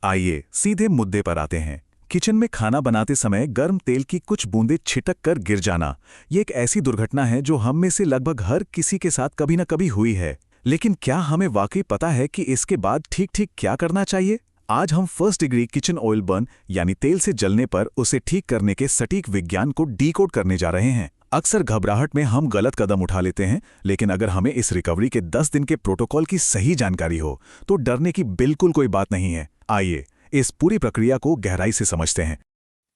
आइए सीधे मुद्दे पर आते हैं। किचन में खाना बनाते समय गर्म तेल की कुछ बूंदें छिटक कर गिर जाना, ये एक ऐसी दुर्घटना है जो हम में से लगभग हर किसी के साथ कभी न कभी हुई है। लेकिन क्या हमें वाकई पता है कि इसके बाद ठीक ठीक क्या करना चाहिए? आज हम first degree kitchen oil burn यानी तेल से जलने पर उसे ठीक करने के सटीक विज्ञान को डीकोड करने जा रहे हैं। अक्सर घबराहट में हम गलत कदम उठा लेते हैं, लेकिन अगर हमें इस रिकवरी के 10 दिन के प्रोटोकॉल की सही जानकारी हो तो डरने की बिल्कुल कोई बात नहीं है। आइए इस पूरी प्रक्रिया को गहराई से समझते हैं।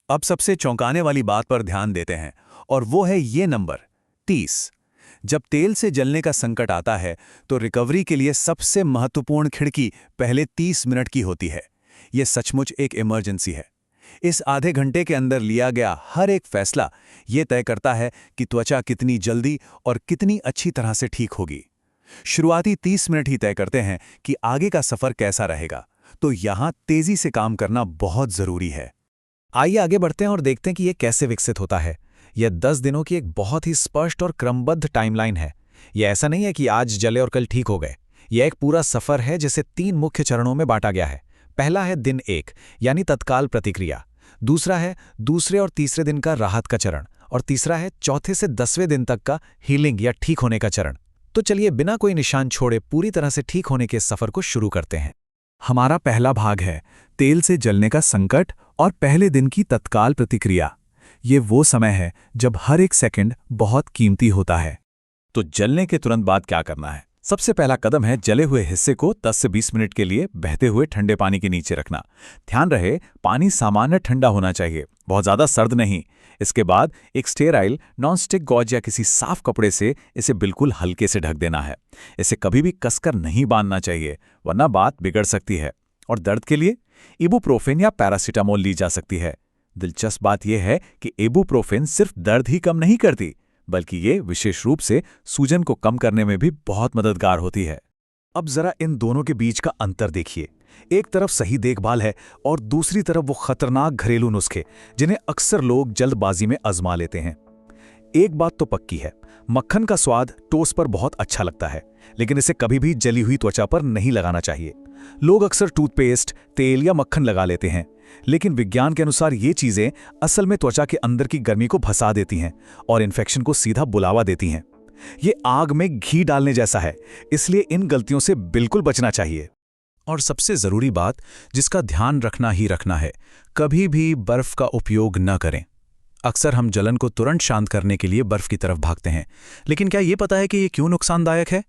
अब सबसे चौंकाने वाली बात पर ध्यान देते हैं, और वो है ये नंबर 30। जब तेल से जलने का संकट आता है तो रिकवरी के लिए सबसे महत्वपूर्ण खिड़की पहले 30 मिनट की होती है। ये सचमुच एक इमरजेंसी है। इस आधे घंटे के अंदर लिया गया हर एक फैसला ये तय करता है कि त्वचा कितनी जल्दी और कितनी अच्छी तरह से ठीक होगी। शुरुआती 30 मिनट ही तय करते हैं कि आगे का सफर कैसा रहेगा, तो यहां तेजी से काम करना बहुत जरूरी है। आइए आगे बढ़ते हैं और देखते हैं कि यह कैसे विकसित होता है। यह 10 दिनों की एक बहुत ही स्पष्ट और क्रमबद्ध टाइमलाइन है। यह ऐसा नहीं है कि आज जले और कल ठीक हो गए। यह एक पूरा सफर है जिसे 3 मुख्य चरणों में बांटा गया है। पहला है दिन 1 यानी तत्काल प्रतिक्रिया, दूसरा है दूसरे और तीसरे दिन का राहत का चरण, और तीसरा है चौथे से 10वें दिन तक का हीलिंग या ठीक होने का चरण। तो चलिए बिना कोई निशान छोड़े पूरी तरह से ठीक होने के सफर को शुरू करते हैं। हमारा पहला भाग है तेल से जलने का संकट और पहले दिन की तत्काल प्रतिक्रिया। ये वो समय है जब हर एक सेकंड बहुत कीमती होता है। तो जलने के तुरंत बाद क्या करना है? सबसे पहला कदम है जले हुए हिस्से को 10 से 20 मिनट के लिए बहते हुए ठंडे पानी के नीचे रखना। ध्यान रहे पानी सामान्य ठंडा होना चाहिए, बहुत ज़्यादा सर्द नहीं। इसके बाद एक स्टेराइल नॉनस्टिक गॉज या किसी साफ कपड़े से इसे बिल्कुल हल्के से ढक देना है। इसे कभी भी कसकर नहीं बांधना चाहिए, वरना बात बिगड़ सकती है। और दर्द के लिए इबुप्रोफेन या पैरासीटामोल ली जा सकती है। दिलचस्प बात यह है कि इबुप्रोफेन सिर्फ दर्द ही कम नहीं करती, बल्कि ये विशेष रूप से सूजन को कम करने में भी बहुत मददगार होती है। अब जरा इन दोनों के बीच का अंतर देखिए। एक तरफ सही देखभाल है और दूसरी तरफ वो खतरनाक घरेलू नुस्खे जिन्हें अक्सर लोग जल्दबाजी में आजमा लेते हैं। एक बात तो पक्की है, मक्खन का स्वाद टोस्ट पर बहुत अच्छा लगता है, लेकिन इसे कभी भी जली हुई त्वचा पर नहीं लगाना चाहिए। लोग अक्सर टूथपेस्ट, तेल या मक्खन लगा लेते हैं, लेकिन विज्ञान के अनुसार ये चीजें असल में त्वचा के अंदर की गर्मी को भसा देती हैं और इन्फेक्शन को सीधा बुलावा देती हैं। ये आग में घी डालने जैसा है, इसलिए इन गलतियों से बिल्कुल बचना चाहिए। और सबसे जरूरी बात जिसका ध्यान रखना ही रखना है, कभी भी बर्फ का उपयोग न करें। अक्सर हम जलन को तुरंत शांत करने के लिए बर्फ की तरफ भागते हैं, लेकिन क्या ये पता है कि ये क्यों नुकसानदायक है?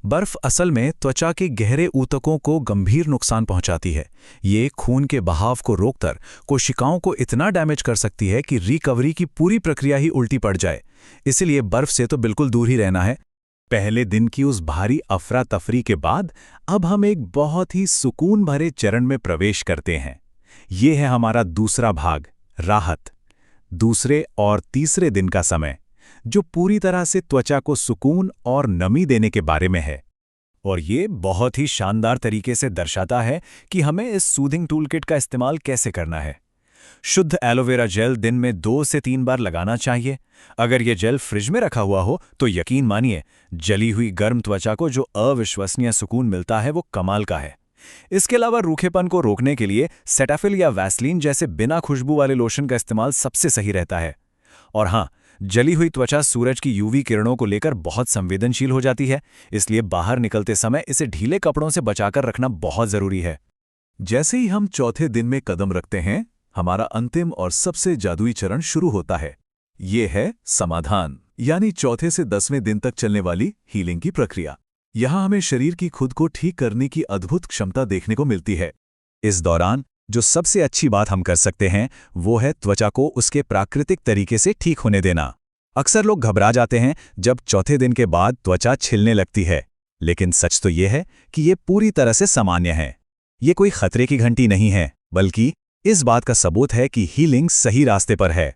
बर्फ असल में त्वचा के गहरे ऊतकों को गंभीर नुकसान पहुंचाती है। ये खून के बहाव को रोककर कोशिकाओं को इतना डैमेज कर सकती है कि रिकवरी की पूरी प्रक्रिया ही उल्टी पड़ जाए। इसलिए बर्फ से तो बिल्कुल दूर ही रहना है। पहले दिन की उस भारी अफरा तफरी के बाद अब हम एक बहुत ही सुकून भरे चरण में प्रवेश करते हैं। ये है हमारा दूसरा भाग, राहत। दूसरे और तीसरे दिन का समय, जो पूरी तरह से त्वचा को सुकून और नमी देने के बारे में है। और ये बहुत ही शानदार तरीके से दर्शाता है कि हमें इस सूदिंग टूलकिट का इस्तेमाल कैसे करना है। शुद्ध एलोवेरा जेल दिन में 2 से 3 बार लगाना चाहिए। अगर ये जेल फ्रिज में रखा हुआ हो तो यकीन मानिए, जली हुई गर्म त्वचा को जो अविश्वसनीय सुकून मिलता है वो कमाल का है। इसके अलावा रूखेपन को रोकने के लिए सेटाफिल या वैसलीन जैसे बिना खुशबू वाले लोशन का इस्तेमाल सबसे सही रहता है। और हाँ, जली हुई त्वचा सूरज की यूवी किरणों को लेकर बहुत संवेदनशील हो जाती है, इसलिए बाहर निकलते समय इसे ढीले कपड़ों से बचाकर रखना बहुत जरूरी है। जैसे ही हम चौथे दिन में कदम रखते हैं, हमारा अंतिम और सबसे जादुई चरण शुरू होता है। ये है समाधान, यानी चौथे से 10वें दिन तक चलने वाली हीलिंग की प्रक्रिया। यहाँ हमें शरीर की खुद को ठीक करने की अद्भुत क्षमता देखने को मिलती है। इस दौरान जो सबसे अच्छी बात हम कर सकते हैं वो है त्वचा को उसके प्राकृतिक तरीके से ठीक होने देना। अक्सर लोग घबरा जाते हैं जब चौथे दिन के बाद त्वचा छिलने लगती है, लेकिन सच तो ये है कि ये पूरी तरह से सामान्य है। ये कोई खतरे की घंटी नहीं है, बल्कि इस बात का सबूत है कि हीलिंग सही रास्ते पर है।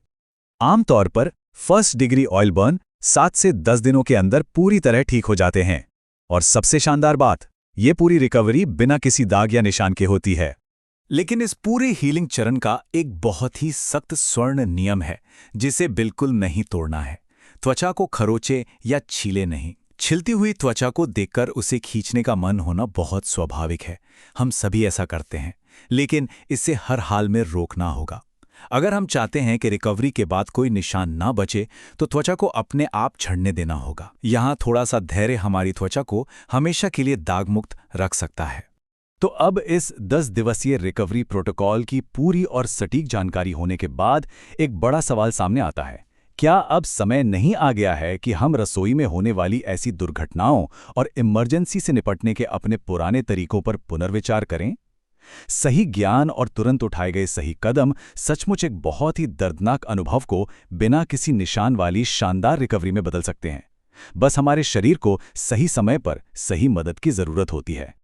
आमतौर पर फर्स्ट डिग्री ऑयल बर्न 7 से 10 दिनों के अंदर पूरी तरह ठीक हो जाते हैं। और सबसे शानदार बात, ये पूरी रिकवरी बिना किसी दाग या निशान के होती है। लेकिन इस पूरे हीलिंग चरण का एक बहुत ही सख्त स्वर्ण नियम है जिसे बिल्कुल नहीं तोड़ना है। त्वचा को खरोचे या छीले नहीं। छिलती हुई त्वचा को देखकर उसे खींचने का मन होना बहुत स्वाभाविक है, हम सभी ऐसा करते हैं। लेकिन इसे हर हाल में रोकना होगा। अगर हम चाहते हैं कि रिकवरी के बाद कोई निशान ना बचे, तो त्वचा को अपने आप झड़ने देना होगा। यहाँ थोड़ा सा धैर्य हमारी त्वचा को हमेशा के लिए दागमुक्त रख सकता है। तो अब इस 10 दिवसीय रिकवरी प्रोटोकॉल की पूरी और सटीक जानकारी होने के बाद एक बड़ा सवाल सामने आता है। क्या अब समय नहीं आ गया है कि हम रसोई में होने वाली ऐसी दुर्घटनाओं और इमरजेंसी से निपटने के अपने पुराने तरीकों पर पुनर्विचार करें? सही ज्ञान और तुरंत उठाए गए सही कदम सचमुच एक बहुत ही दर्दनाक अनुभव को बिना किसी निशान वाली शानदार रिकवरी में बदल सकते हैं। बस हमारे शरीर को सही समय पर सही मदद की जरूरत होती है।